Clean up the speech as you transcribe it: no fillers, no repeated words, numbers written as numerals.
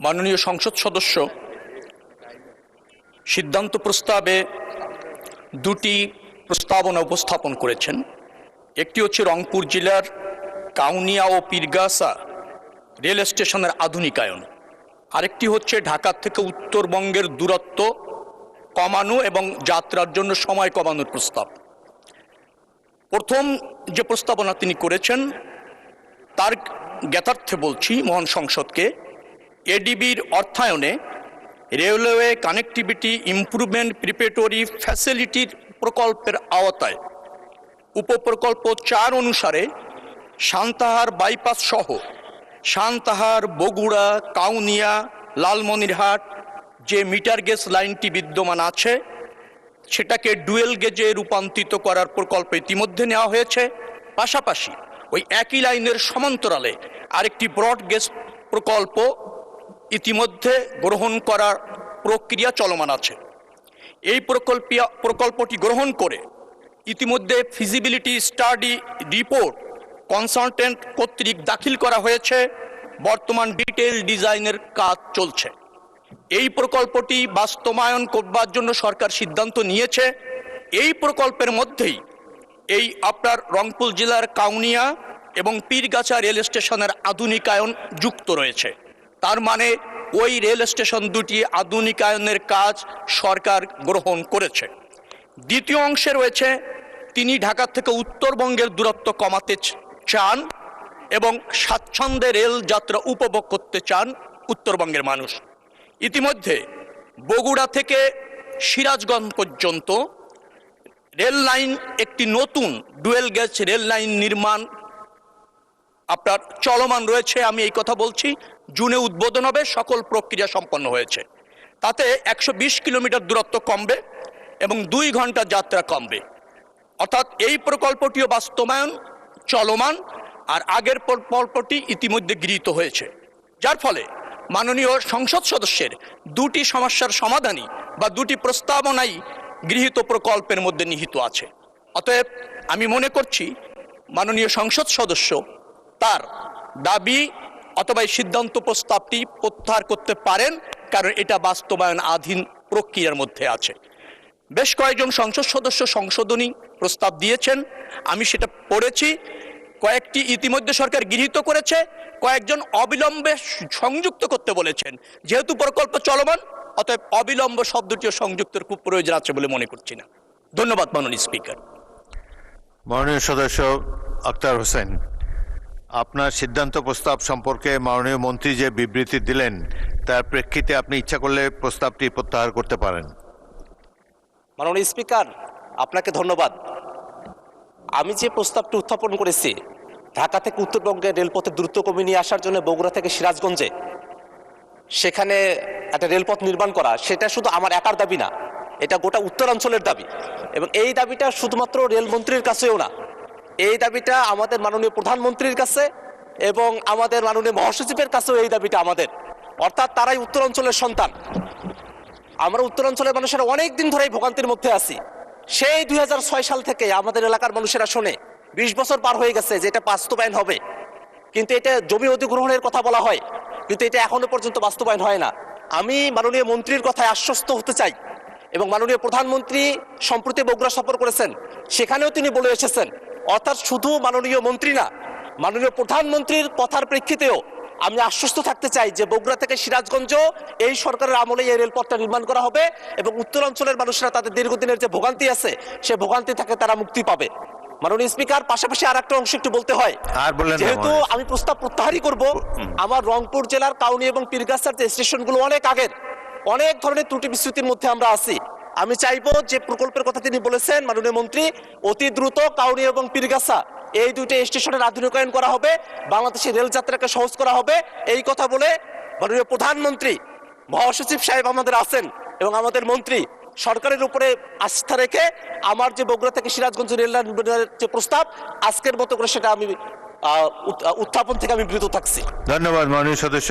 মাননীয় সংসদ সদস্য সিদ্ধান্ত প্রস্তাবে দুটি প্রস্তাবনা উপস্থাপন করেছেন। একটি হচ্ছে রংপুর জেলার কাউনিয়া ও পীরগাছা রেল স্টেশনের আধুনিকায়ন, আরেকটি হচ্ছে ঢাকা থেকে উত্তরবঙ্গের দূরত্ব কমানো এবং যাত্রার জন্য সময় কমানোর প্রস্তাব। প্রথম যে প্রস্তাবনা তিনি করেছেন তার জ্ঞাতার্থে বলছি মহান সংসদকে, এডিবির অর্থায়নে রেলওয়ে কানেক্টিভিটি ইমপ্রুভমেন্ট প্রিপারেটরি ফ্যাসিলিটির প্রকল্পের আওতায় উপপ্রকল্প 4 অনুসারে সান্তাহার বাইপাস সহ সান্তাহার, বগুড়া, কাউনিয়া, লালমনিরহাট যে মিটার গেজ লাইনটি বিদ্যমান আছে সেটাকে ডুয়েল গেজে রূপান্তরিত করার প্রকল্প ইতিমধ্যে নেওয়া হয়েছে। পাশাপাশি ওই একই লাইনের সমান্তরালে আরেকটি ব্রড গেজ প্রকল্প ইতিমধ্যে গ্রহণ করার প্রক্রিয়া চলমান আছে। এই প্রকল্পটি গ্রহণ করে ইতিমধ্যে ফিজিবিলিটি স্টাডি রিপোর্ট কনসালটেন্ট কর্তৃক দাখিল করা হয়েছে। বর্তমান ডিটেইল ডিজাইনের কাজ চলছে। এই প্রকল্পটি বাস্তবায়ন করবার জন্য সরকার সিদ্ধান্ত নিয়েছে। এই প্রকল্পের মধ্যেই এই আপনার রংপুর জেলার কাউনিয়া এবং পীরগাছা রেল স্টেশনের আধুনিকায়ন যুক্ত রয়েছে। তার মানে ওই রেল স্টেশন দুটি আধুনিকায়নের কাজ সরকার গ্রহণ করেছে। দ্বিতীয় অংশে রয়েছে তিনি ঢাকা থেকে উত্তরবঙ্গের দূরত্ব কমাতে চান এবং স্বাচ্ছন্দ্যে রেল যাত্রা উপভোগ করতে চান উত্তরবঙ্গের মানুষ। ইতিমধ্যে বগুড়া থেকে সিরাজগঞ্জ পর্যন্ত রেল লাইন একটি নতুন ডুয়েল গেজ রেল লাইন নির্মাণ আপনার চলমান রয়েছে। আমি এই কথা বলছি, জুনে উদ্বোধন হবে, সকল প্রক্রিয়া সম্পন্ন হয়েছে। তাতে 120 কিলোমিটার দূরত্ব কমবে এবং 2 ঘন্টা যাত্রা কমবে। অর্থাৎ এই প্রকল্পটিও বাস্তবায়ন চলমান, আর আগের প্রকল্পটি ইতিমধ্যে গৃহীত হয়েছে। যার ফলে মাননীয় সংসদ সদস্যের দুটি সমস্যার সমাধানই বা দুটি প্রস্তাবনাই গৃহীত প্রকল্পের মধ্যে নিহিত আছে। অতএব আমি মনে করছি মাননীয় সংসদ সদস্য তার দাবি অথবা এই সিদ্ধান্ত প্রস্তাবটি প্রত্যাহার করতে পারেন, কারণ এটা বাস্তবায়ন আধীন প্রক্রিয়ার মধ্যে আছে। বেশ কয়েকজন সংসদ সদস্য সংশোধনী প্রস্তাব দিয়েছেন, আমি সেটা পড়েছি। কয়েকটি ইতিমধ্যে সরকার গৃহীত করেছে, কয়েকজন অবিলম্বে সংযুক্ত করতে বলেছেন। যেহেতু প্রকল্প চলমান, অতএব অবিলম্ব শব্দটিও সংযুক্তের খুব প্রয়োজন আছে বলে মনে করছি না। ধন্যবাদ মাননীয় স্পিকার। মাননীয় সদস্য আক্তার হোসেন, আপনার সিদ্ধান্ত প্রস্তাব সম্পর্কে মাননীয় মন্ত্রী যে বিবৃতি দিলেন তার প্রেক্ষিতে আপনি ইচ্ছা করলে প্রস্তাবটি প্রত্যাহার করতে পারেন। মাননীয় স্পিকার, আপনাকে ধন্যবাদ। আমি যে প্রস্তাবটি উত্থাপন করেছি ঢাকা থেকে উত্তরবঙ্গের রেলপথের দ্রুত কমিয়ে নিয়ে আসার জন্য বগুড়া থেকে সিরাজগঞ্জে সেখানে একটা রেলপথ নির্মাণ করা, সেটা শুধু আমার একার দাবি না, এটা গোটা উত্তরাঞ্চলের দাবি। এবং এই দাবিটা শুধুমাত্র রেলমন্ত্রীর কাছেও না, এই দাবিটা আমাদের মাননীয় প্রধানমন্ত্রীর কাছে এবং আমাদের মাননীয় মহাসচিবের কাছেও এই দাবিটা আমাদের। অর্থাৎ তারাই উত্তরাঞ্চলের সন্তান। আমরা উত্তরাঞ্চলের মানুষেরা অনেক দিন ধরেই ভোগান্তির মধ্যে আছি। সেই 2006 সাল থেকে আমাদের এলাকার মানুষেরা শোনে, 20 বছর পার হয়ে গেছে যে এটা বাস্তবায়ন হবে, কিন্তু এটা জমি অধিগ্রহণের কথা বলা হয়, কিন্তু এটা এখনো পর্যন্ত বাস্তবায়ন হয় না। আমি মাননীয় মন্ত্রীর কথায় আশ্বস্ত হতে চাই এবং মাননীয় প্রধানমন্ত্রী সম্প্রতি বগুড়া সফর করেছেন, সেখানেও তিনি বলে এসেছেন। অর্থাৎ শুধু মাননীয় মন্ত্রী না, মাননীয় প্রধানমন্ত্রীর কথার প্রেক্ষিতেও আমি আশ্বস্ত থাকতে চাই যে বগুড়া থেকে সিরাজগঞ্জ এই সরকারের আমলে এই রেলপথটা নির্মাণ করা হবে এবং উত্তরাঞ্চলের মানুষরা তাদের দীর্ঘদিনের যে ভোগান্তি আছে সে ভোগান্তি থেকে তারা মুক্তি পাবে। মাননীয় স্পিকার, পাশাপাশি আর একটা অংশ একটু বলতে হয়, যেহেতু আমি প্রস্তাব প্রত্যাহারই করব, আমার রংপুর জেলার কাউনিয়া এবং পীরগাছার যে স্টেশনগুলো অনেক আগের, অনেক ধরনের ত্রুটি বিচ্যুতির মধ্যে আমরা আছি। আমি চাইবো যে প্রকল্পের কথা তিনি বলেছেন মাননীয় মন্ত্রী, অতি দ্রুত কাউনিয়া এবং পীরগাছা এই দুইটা স্টেশনের আধুনিকায়ন করা হবে, বাংলাদেশের রেল যাত্রাকে সহজ করা হবে। এই কথা বলে মাননীয় প্রধানমন্ত্রী, মহাসচিব সাহেব আমাদের আছেন এবং আমাদের মন্ত্রী সরকারের উপরে আস্থা রেখে আমার যে বগুড়া থেকে সিরাজগঞ্জ রেল লাইন যে প্রস্তাব আজকের মতো করে সেটা আমি উত্থাপন থেকে আমি বিরত থাকছি। ধন্যবাদ মাননীয় সদস্য।